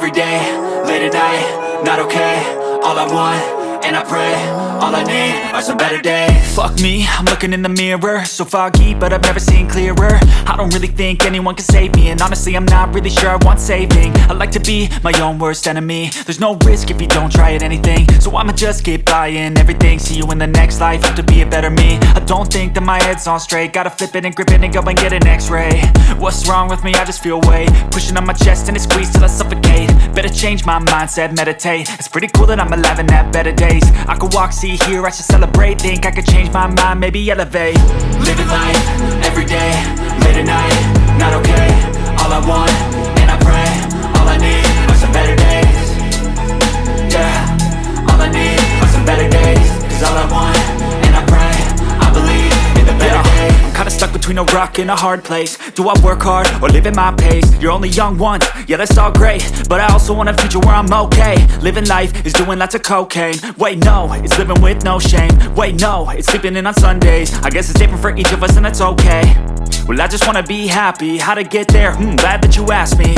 every day, late at night, not okay. All I want, and I pray, all I need are some better days. Fuck me, I'm looking in the mirror, so foggy, but I've never seen clearer. I don't really think anyone can save me, and honestly I'm not really sure I want saving. I like to be my own worst enemy. There's no risk if you don't try at anything, so I'ma just keep buying everything. See you in the next life, have to be a better me. I don't think that my head's on straight, gotta flip it and grip it and go and get an x-ray. What's wrong with me? I just feel weight pushing on my chest and it squeezes till I suffocate. Better change my mindset, meditate. It's pretty cool that I'm alive and have better days. I could walk, see, hear, I should celebrate. Think I could change my mind, maybe elevate. Living life, every day, late at night, not okay. All I want, and I pray, all I need are some better days. Yeah, all I need are some better days. Cause all I want, and I pray, I believe in the better days. I'm kinda stuck between a rock and a hard place. Do I work hard or live at my pace? You're only young once, yeah that's all great, but I also want a future where I'm okay. Living life is doing lots of cocaine. Wait no, it's living with no shame. Wait no, it's sleeping in on Sundays. I guess it's different for each of us and that's okay. Well I just wanna be happy, how to get there? Glad that you asked me.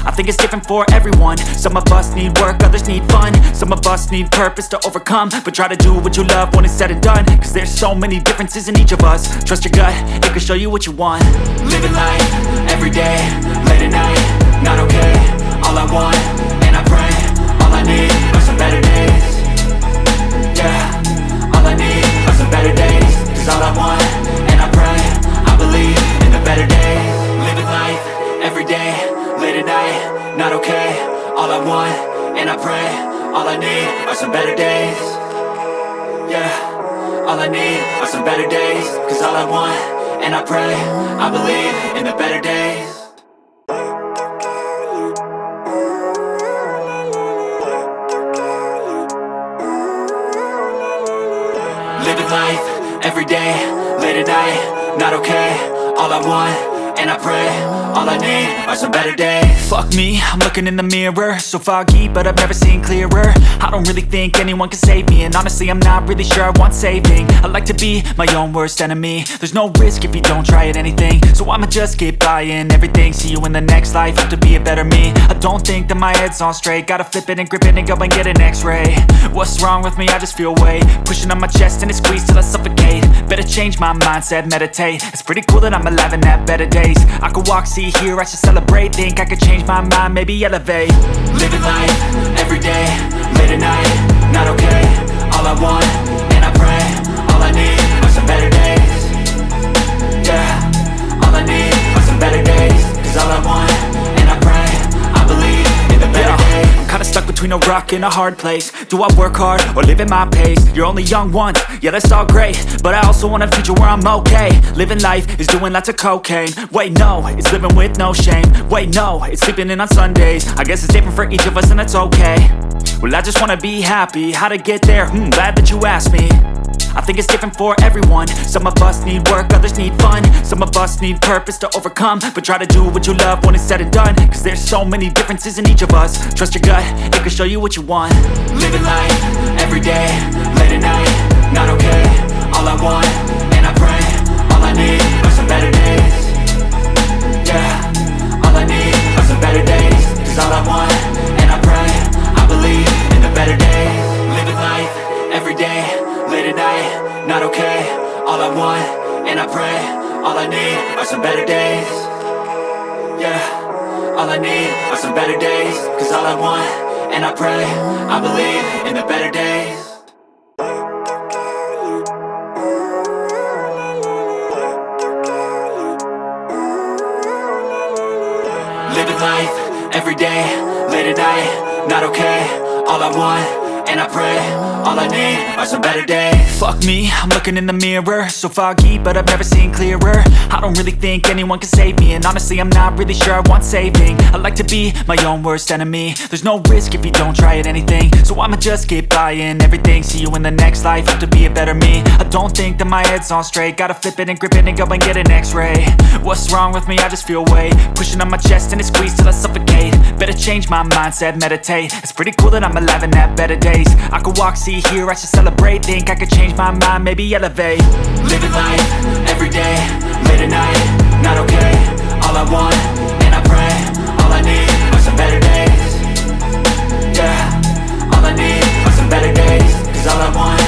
I think it's different for everyone. Some of us need work, others need fun. Some of us need purpose to overcome. But try to do what you love when it's said and done. Cause there's so many differences in each of us. Trust your gut, it can show you what you want. Living life, every day, late at night, not okay. All I want, and I pray, all I need are some better days. Yeah, all I need are some better days. Cause all I want, and I pray, I believe in the better days. Living life, every day, late at night, not okay. All I want, and I pray, all I need are some better days. Yeah, all I need are some better days. Cause all I want, and I pray, I believe in the better days. Living life, every day, late at night, not okay. All I want, and I pray, all I need are some better days. Fuck me, I'm looking in the mirror, so foggy, but I've never seen clearer. I don't really think anyone can save me, and honestly I'm not really sure I want saving. I like to be my own worst enemy. There's no risk if you don't try at anything, so I'ma just keep buying everything. See you in the next life, have to be a better me. I don't think that my head's on straight, gotta flip it and grip it and go and get an x-ray. What's wrong with me? I just feel weight pushing on my chest and it squeezes till I suffocate. Better change my mindset, meditate. It's pretty cool that I'm alive and have better days. I could walk, see, hear, I should celebrate. Think I could change my mind, maybe elevate. Living life, every day, late at night, not okay. All I want, and I pray, all I need are some better days. Yeah, all I need are some better days. Cause all I want, and I pray, I believe in the better days. I'm kinda stuck between a rock and a hard place. Do I work hard or live at my pace? You're only young once, yeah that's all great, but I also want a future where I'm okay. Living life is doing lots of cocaine. Wait no, it's living with no shame. Wait no, it's sleeping in on Sundays. I guess it's different for each of us and that's okay. Well I just wanna be happy, how to get there? Glad that you asked me. I think it's different for everyone. Some of us need work, others need fun. Some of us need purpose to overcome. But try to do what you love when it's said and done. Cause there's so many differences in each of us. Trust your gut, it can show you what you want. Living life, every day, late at night, not okay. All I want, and I pray, all I need are some better days. Yeah, all I need are some better days. Cause all I want, and I pray, I believe in the better days. Living life, every day, late at night, not okay. All I want, and I pray, all I need are some better days. Yeah, all I need are some better days. Cause all I want, and I pray, I believe in the better days. Living life, every day, late at night, not okay. All I want, and I pray, all I need are some better days. Fuck me, I'm looking in the mirror, so foggy, but I've never seen clearer. I don't really think anyone can save me, and honestly I'm not really sure I want saving. I like to be my own worst enemy. There's no risk if you don't try at anything, so I'ma just keep buying everything. See you in the next life, have to be a better me. I don't think that my head's on straight, gotta flip it and grip it and go and get an x-ray. What's wrong with me? I just feel weight pushing on my chest and it squeezes till I suffocate. Better change my mindset, meditate. It's pretty cool that I'm alive and have better days. I could walk, see, hear, I should celebrate. Think I could change my mind, maybe elevate. Living life, every day, late at night, not okay. All I want, and I pray, all I need are some better days. Cause all I want,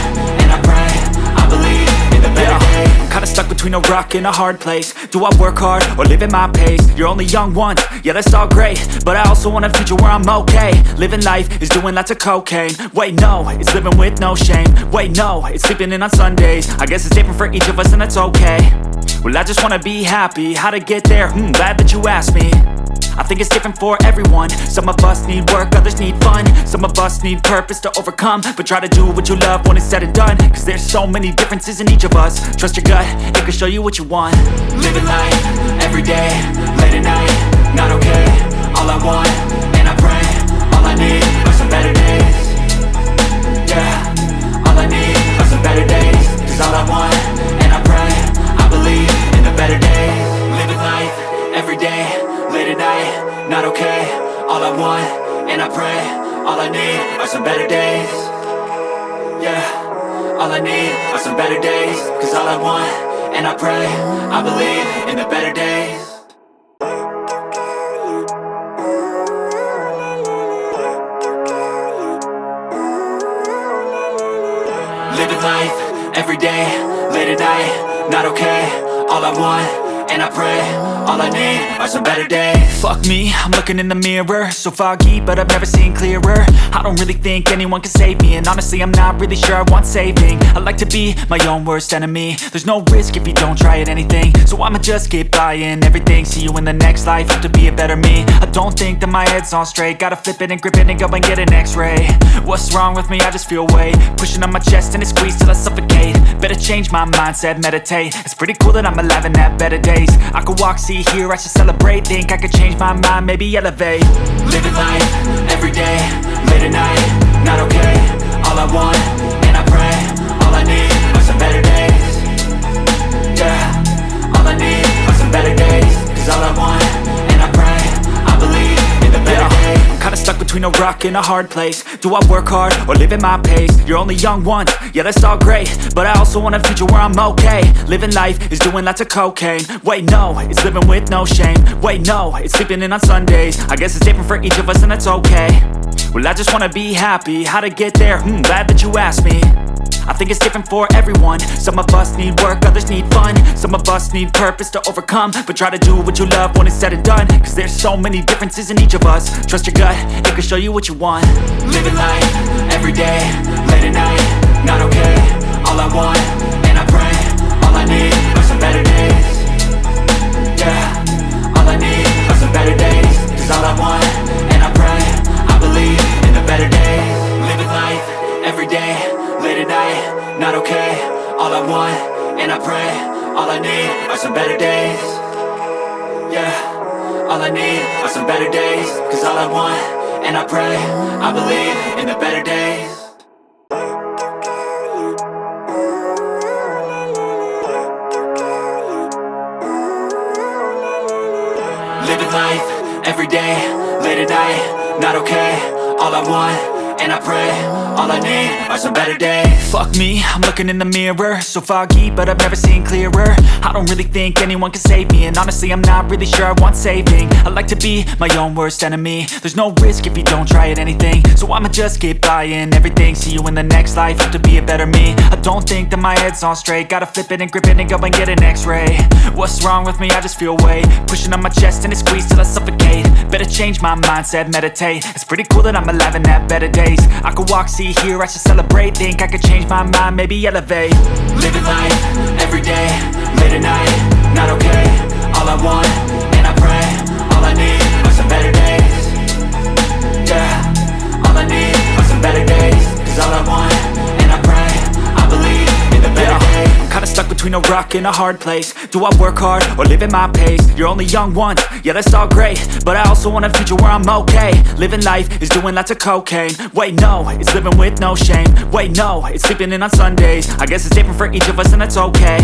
and I pray, I believe in the better days. I'm kinda stuck between a rock and a hard place. Do I work hard or live at my pace? You're only young once, yeah that's all great, but I also want a future where I'm okay. Living life is doing lots of cocaine. Wait no, it's living with no shame. Wait no, it's sleeping in on Sundays. I guess it's different for each of us and that's okay. Well I just wanna be happy, how to get there? Glad that you asked me. I think it's different for everyone. Some of us need work, others need fun. Some of us need purpose to overcome. But try to do what you love when it's said and done. Cause there's so many differences in each of us. Trust your gut, it can show you what you want. Living life, everyday, late at night, not okay. All I want, and I pray, all I need are some better days. Yeah, all I need are some better days. Cause all I want, and I pray, I believe in the better days. Living life, everyday, late at night, not okay. All I want, and I pray, all I need are some better days. Yeah, all I need are some better days. Cause all I want, and I pray, I believe in the better days. Living life, everyday, late at night, not okay. All I want, and I pray, all I need are some better days. Fuck me, I'm looking in the mirror, so foggy, but I've never seen clearer. I don't really think anyone can save me, and honestly I'm not really sure I want saving. I like to be my own worst enemy. There's no risk if you don't try at anything, so I'ma just keep buying everything. See you in the next life, hope to be a better me. I don't think that my head's on straight, gotta flip it and grip it and go and get an x-ray. What's wrong with me? I just feel weight pushing on my chest and it squeezes till I suffocate. Better change my mindset, meditate. It's pretty cool that I'm alive and have better days. I could walk, see, hear, I should celebrate. Think I could change my mind, maybe elevate. Living life, everyday, late at night, not okay. All I want, and I pray, all I need are some better days. Yeah, all I need are some better days. Cause all I want, and I pray, I believe in the better days. I'm kinda stuck between a rock and a hard place. Do I work hard or live at my pace? You're only young once, yeah that's all great, but I also want a future where I'm okay. Living life is doing lots of cocaine. Wait no, it's living with no shame. Wait no, it's sleeping in on Sundays. I guess it's different for each of us and that's okay. Well I just wanna be happy, how to get there? Glad that you asked me. I think it's different for everyone. Some of us need work, others need fun. Some of us need purpose to overcome. But try to do what you love when it's said and done. Cause there's so many differences in each of us. Trust your gut, it can show you what you want. Living life, everyday, late at night, not okay. All I want, and I pray, all I need are some better days. Yeah, all I need are some better days. Cause all I want, and I pray, I believe in the better days. Living life, everyday, late at night, not okay. All I want, and I pray, all I need are some better days. Yeah, all I need are some better days. Cause all I want, and I pray, I believe in the better days. Living life, everyday, late at night, not okay. All I want, and I pray, all I need are some better days. Fuck me, I'm looking in the mirror, so foggy, but I've never seen clearer. I don't really think anyone can save me, and honestly I'm not really sure I want saving. I like to be my own worst enemy. There's no risk if you don't try at anything, so I'ma just keep buying everything. See you in the next life, hope to be a better me. I don't think that my head's on straight, gotta flip it and grip it and go and get an x-ray. What's wrong with me? I just feel weight pushing on my chest and it squeezes till I suffocate. Better change my mindset, meditate. It's pretty cool that I'm alive and have better days. I could walk, see, hear, I should celebrate. Think I could change my mind, maybe elevate. Living life, everyday, late at night, not okay. All I want, and I pray, all I need are some better days. Yeah, all I need are some better days. Cause all I want, and I pray, I believe in the better days. I'm kinda stuck between a rock and a hard place. Do I work hard or live at my pace? You're only young once, yeah that's all great, but I also want a future where I'm okay. Living life is doing lots of cocaine. Wait no, it's living with no shame. Wait no, it's sleeping in on Sundays. I guess it's different for each of us and that's okay.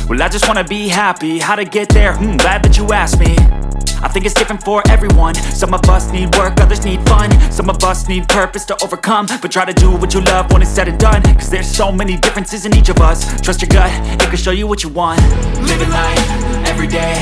Well I just wanna be happy, how to get there? Glad that you asked me. I think it's different for everyone. Some of us need work, others need fun. Some of us need purpose to overcome. But try to do what you love when it's said and done. Cause there's so many differences in each of us. Trust your gut, it can show you what you want. Living life, everyday,